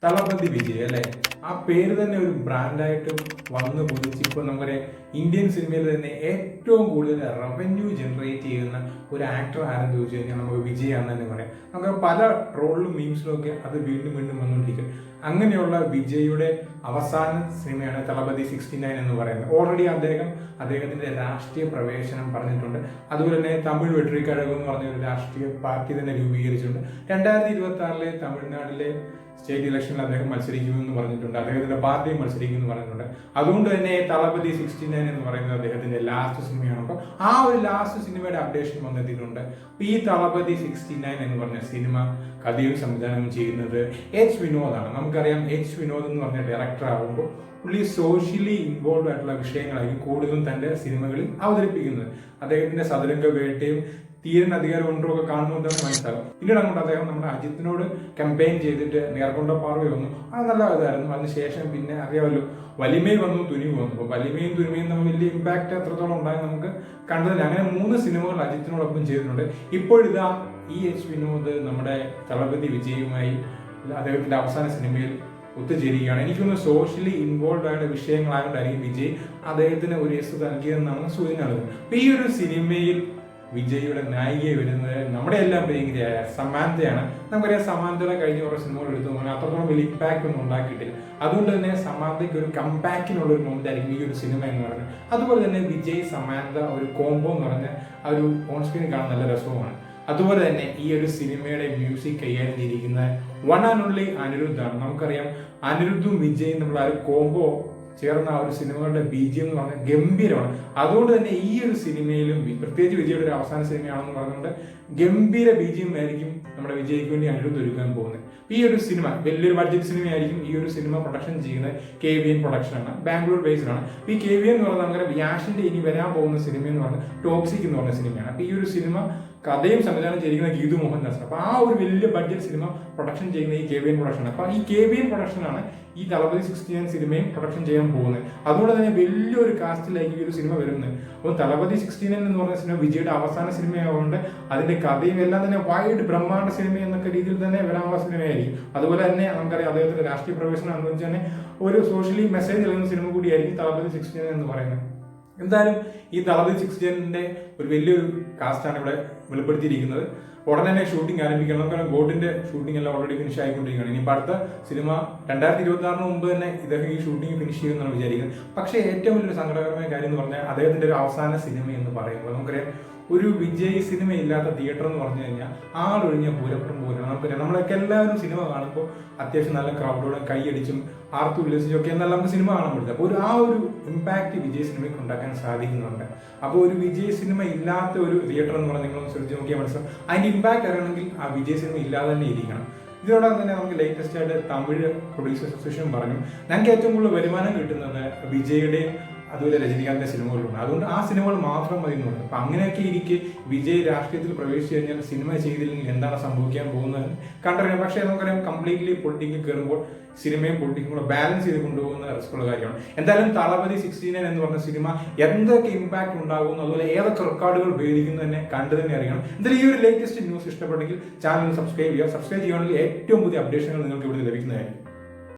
തളപതി വിജയ് അല്ലെ, ആ പേര് തന്നെ ഒരു ബ്രാൻഡായിട്ട് വന്ന് പൊതിച്ച് ഇപ്പോൾ നമ്മുടെ ഇന്ത്യൻ സിനിമയിൽ തന്നെ ഏറ്റവും കൂടുതൽ റവന്യൂ ജനറേറ്റ് ചെയ്യുന്ന ഒരു ആക്ടർ ആരെന്ന് ചോദിച്ചു കഴിഞ്ഞാൽ നമുക്ക് വിജയ് ആണെന്ന് തന്നെ പറയാം. നമുക്ക് പല ട്രോളിലും മീംസിലും ഒക്കെ അത് വീണ്ടും വീണ്ടും വന്നുകൊണ്ടിരിക്കും. അങ്ങനെയുള്ള വിജയുടെ അവസാന സിനിമയാണ് തളപതി 69 എന്ന് പറയുന്നത്. ഓൾറെഡി അദ്ദേഹത്തിന്റെ രാഷ്ട്രീയ പ്രവേശനം പറഞ്ഞിട്ടുണ്ട്. അതുപോലെ തന്നെ തമിഴ് വെട്രി കഴകം എന്ന് പറഞ്ഞ ഒരു രാഷ്ട്രീയ പാർട്ടി തന്നെ രൂപീകരിച്ചിട്ടുണ്ട്. 2026 തമിഴ്നാട്ടിലെ സ്റ്റേറ്റ് ഇലക്ഷനിൽ അദ്ദേഹം മത്സരിക്കുമെന്ന് പറഞ്ഞിട്ടുണ്ട്. അദ്ദേഹത്തിന്റെ പാർട്ടിയും മത്സരിക്കുമെന്ന് പറഞ്ഞിട്ടുണ്ട്. അതുകൊണ്ട് തന്നെ തളപതി 69 എന്ന് പറയുന്നത് അദ്ദേഹത്തിന്റെ ലാസ്റ്റ് സിനിമയാണ്. അപ്പോൾ ആ ഒരു ലാസ്റ്റ് സിനിമയുടെ അപ്ഡേഷൻ വന്നെത്തിയിട്ടുണ്ട്. ഈ തളപതി 69 എന്ന് പറഞ്ഞ സിനിമ കഥയും സംവിധാനവും ചെയ്യുന്നത് എച്ച് വിനോദാണ്. നമുക്കറിയാം എച്ച് വിനോദ് എന്ന് പറഞ്ഞ ഡയറക്ടർ ആകുമ്പോൾ പുള്ളി സോഷ്യലി ഇൻവോൾവ് ആയിട്ടുള്ള വിഷയങ്ങളായിരിക്കും കൂടുതലും തന്റെ സിനിമകളിൽ അവതരിപ്പിക്കുന്നത്. അദ്ദേഹത്തിന്റെ സതുരംഗ വേട്ടയും തീരൻ അധികാരം കൊണ്ടും ഒക്കെ കാണുമ്പോൾ തന്നെ മനസ്സിലാകും. പിന്നീട് അങ്ങോട്ട് അദ്ദേഹം നമ്മുടെ അജിത്തിനോട് കമ്പയിൻ ചെയ്തിട്ട് നേർക്കൊണ്ട പാർവ വന്നു, അത് നല്ല ഇതായിരുന്നു. അതിനുശേഷം പിന്നെ അറിയാമല്ലോ വലിമയിൽ വന്നു, തുനിവ് വന്നു. അപ്പോൾ വലിമയും തുനിമയും നമ്മൾ വലിയ ഇമ്പാക്ട് എത്രത്തോളം ഉണ്ടായി നമുക്ക് കണ്ടതില്ല. അങ്ങനെ 3 സിനിമകൾ അജിത്തിനോടൊപ്പം ചെയ്തിട്ടുണ്ട്. ഇപ്പോഴിതാ ഈ എച്ച് വിനോദ് നമ്മുടെ തളപതി വിജയുമായി അദ്ദേഹത്തിന്റെ അവസാന സിനിമയിൽ ഒത്തുചേരുകയാണ്. എനിക്കൊന്ന് സോഷ്യലി ഇൻവോൾവ് ആയ വിഷയങ്ങളായതുകൊണ്ടായിരിക്കും വിജയ് അദ്ദേഹത്തിന് ഒരു യെസ് നൽകിയതെന്നാണ് സൂചന നൽകുന്നത്. അപ്പൊ ഈ ഒരു സിനിമയിൽ വിജയുടെ നായികയെ വരുന്നത് നമ്മുടെ എല്ലാം പ്രിയങ്കരിയായ സമാന്തയാണ്. നമുക്കറിയാം സമാന്തയുടെ കഴിഞ്ഞ കുറേ സിനിമകൾ എടുത്തു നോക്കാൻ അത്രത്തോളം വലിയ ഇമ്പാക്ട് ഒന്നും ഉണ്ടാക്കിയിട്ടില്ല. അതുകൊണ്ട് തന്നെ സമാന്തയ്ക്ക് ഒരു കംബാക്കിനുള്ള ഒരു മൊമെന്റ് ആയിരിക്കും ഈ ഒരു സിനിമ എന്ന് പറയുന്നത്. അതുപോലെ തന്നെ വിജയ് സമാന്ത ഒരു കോംബോ എന്ന് പറഞ്ഞ ആ ഒരു ഓൺ സ്ക്രീൻ കാണാൻ നല്ല രസവുമാണ്. അതുപോലെ തന്നെ ഈ ഒരു സിനിമയുടെ മ്യൂസിക് കൈകാര്യം ചെയ്തിരിക്കുന്ന വൺ ആൻഡ് ഓൺലി അനിരുദ്ധാണ്. നമുക്കറിയാം അനിരുദ്ധും വിജയും തമ്മിലുള്ള ആ ഒരു കോംബോ ചേർന്ന ആ ഒരു സിനിമകളുടെ BGM എന്ന് പറഞ്ഞാൽ ഗംഭീരമാണ്. അതുകൊണ്ട് തന്നെ ഈ ഒരു സിനിമയിലും പ്രത്യേകിച്ച് വിജയുടെ ഒരു അവസാന സിനിമയാണെന്ന് പറഞ്ഞുകൊണ്ട് ഗംഭീര BGM ആയിരിക്കും നമ്മുടെ വിജയ്ക്ക് വേണ്ടി അനിരുദ്ധ് ഒരുക്കാൻ പോകുന്നത്. ഈ ഒരു സിനിമ വലിയൊരു ബഡ്ജറ്റ് സിനിമയായിരിക്കും. ഈ ഒരു സിനിമ പ്രൊഡക്ഷൻ ചെയ്യുന്നത് KVN പ്രൊഡക്ഷനാണ്, ബാംഗ്ലൂർ ബേസ്ഡ് ആണ്. ഈ KVN എന്ന് പറഞ്ഞാൽ നമുക്ക് യാഷിന്റെ ഇനി വരാൻ പോകുന്ന സിനിമ എന്ന് പറഞ്ഞാൽ ടോക്സിക് എന്ന് പറഞ്ഞ സിനിമയാണ്. അപ്പൊ ഈ ഒരു സിനിമ കഥയും സംവിധാനം ചെയ്തിരിക്കുന്ന ഗീതു മോഹൻദാസ്. അപ്പൊ ആ ഒരു വലിയ ബഡ്ജറ്റ് സിനിമ പ്രൊഡക്ഷൻ ചെയ്യുന്ന ഈ KVN പ്രൊഡക്ഷൻ. അപ്പൊ ഈ KVN പ്രൊഡക്ഷനാണ് ഈ തളപതി 69 സിനിമയും പ്രൊഡക്ഷൻ ചെയ്യാൻ പോകുന്നത്. അതുകൊണ്ട് തന്നെ വലിയൊരു കാസ്റ്റിലേക്ക് ഈ ഒരു സിനിമ വരുന്നത്. അപ്പോൾ തളപതി 69 എന്ന് പറഞ്ഞ സിനിമ വിജയുടെ അവസാന സിനിമയായതുകൊണ്ട് അതിന്റെ കഥയും എല്ലാം തന്നെ വൈഡ് ബ്രഹ്മാണ്ഡ സിനിമ എന്നൊക്കെ രീതിയിൽ തന്നെ വരാനുള്ള സിനിമയായിരിക്കും. അതുപോലെ തന്നെ നമുക്കറിയാം അദ്ദേഹത്തിന്റെ രാഷ്ട്രീയ പ്രവേശനം അനുസരിച്ച് തന്നെ ഒരു സോഷ്യലി മെസ്സേജ് നൽകുന്ന സിനിമ കൂടിയായിരിക്കും തളപതി 69 എന്ന് പറയുന്നത്. എന്തായാലും ഈ തളപതി 69 ഒരു വലിയൊരു കാസ്റ്റാണ് ഇവിടെ വെളിപ്പെടുത്തിയിരിക്കുന്നത്. ഉടനെ തന്നെ ഷൂട്ടിംഗ് ആരംഭിക്കണം. നമുക്കറിയാം ഗോട്ടിന്റെ ഷൂട്ടിംഗ് എല്ലാം ഓൾറെഡി ഫിനിഷ് ആയിക്കൊണ്ടിരിക്കുകയാണ്. ഇനിയിപ്പോൾ അടുത്ത സിനിമ 2026 മുമ്പ് തന്നെ ഇദ്ദേഹം ഈ ഷൂട്ടിംഗ് ഫിനിഷ് ചെയ്യുമെന്നാണ് വിചാരിക്കുന്നത്. പക്ഷേ ഏറ്റവും വലിയൊരു സങ്കടകരമായ കാര്യം എന്ന് പറഞ്ഞാൽ അദ്ദേഹത്തിന്റെ ഒരു അവസാന സിനിമ എന്ന് പറയുമ്പോൾ നമുക്കറിയാം ഒരു വിജയ് സിനിമ ഇല്ലാത്ത തിയേറ്റർ എന്ന് പറഞ്ഞു കഴിഞ്ഞാൽ ആളൊഴിഞ്ഞ പൂരപ്പുറം പോലെയാണ്. നമുക്കറിയാം നമ്മളൊക്കെ എല്ലാവരും സിനിമ കാണുമ്പോൾ അത്യാവശ്യം നല്ല ക്രൗഡോടെ കൈയടിച്ചും ആർത്തു ഉല്ലസിച്ചും ഒക്കെ എന്നാൽ നമുക്ക് സിനിമ കാണാൻ പറ്റില്ല. അപ്പോൾ ആ ഒരു ഇമ്പാക്ട് വിജയ് സിനിമയ്ക്ക് ഉണ്ടാക്കാൻ സാധിക്കുന്നുണ്ട്. അപ്പോൾ ഒരു വിജയ് സിനിമ ഇല്ലാത്ത ഒരു തിയേറ്റർ എന്ന് പറഞ്ഞാൽ നിങ്ങളൊന്ന് ശ്രദ്ധിച്ച് നോക്കിയാൽ മനസ്സിലാവും. അതിന്റെ ഇമ്പാക്ട് അറിയണമെങ്കിൽ ആ വിജയ് സിനിമ ഇല്ലാതെ തന്നെ ഇരിക്കണം. ഇതിനോടൊപ്പം തന്നെ നമുക്ക് ലേറ്റസ്റ്റ് ആയിട്ട് തമിഴ് പ്രൊഡ്യൂസേഴ്സ് അസോസിയേഷൻ പറഞ്ഞു ഞങ്ങൾക്ക് ഏറ്റവും കൂടുതൽ വരുമാനം കിട്ടുന്നത് വിജയുടെയും അതുപോലെ രജനീകാന്തിന്റെ സിനിമകളുണ്ട്, അതുകൊണ്ട് ആ സിനിമകൾ മാത്രം മതി എന്ന് പറഞ്ഞു. അപ്പൊ അങ്ങനെയൊക്കെ ഇരിക്കെ വിജയ് രാഷ്ട്രീയത്തിൽ പ്രവേശിച്ചു കഴിഞ്ഞാൽ സിനിമ ചെയ്തില്ലെങ്കിൽ എന്താണ് സംഭവിക്കാൻ പോകുന്നത് കണ്ടറിയാം. പക്ഷേ നമുക്കറിയാം കംപ്ലീറ്റ്ലി പൊളിറ്റിക്കൽ കയറുമ്പോൾ സിനിമയും പൊളിറ്റിക്കും കൂടെ ബാലൻസ് ചെയ്ത് കൊണ്ടുപോകുന്ന റിസ്ക്കുള്ള കാര്യമാണ്. എന്തായാലും തളപതി 69 എന്ന് പറഞ്ഞ സിനിമ എന്തൊക്കെ ഇമ്പാക്ട് ഉണ്ടാകുന്നു, അതുപോലെ ഏതൊക്കെ റെക്കോർഡുകൾ ഭേദിക്കുന്നു തന്നെ കണ്ടു തന്നെ അറിയണം. എന്തായാലും ഈ ഒരു ലേറ്റസ്റ്റ് ന്യൂസ് ഇഷ്ടപ്പെട്ടെങ്കിൽ ചാനൽ സബ്സ്ക്രൈബ് ചെയ്യുക. സബ്സ്ക്രൈബ് ചെയ്യുകയാണെങ്കിൽ ഏറ്റവും പുതിയ അപ്ഡേഷനുകൾ നിങ്ങൾക്ക് ഇവിടെ ലഭിക്കുന്നതായിരിക്കും.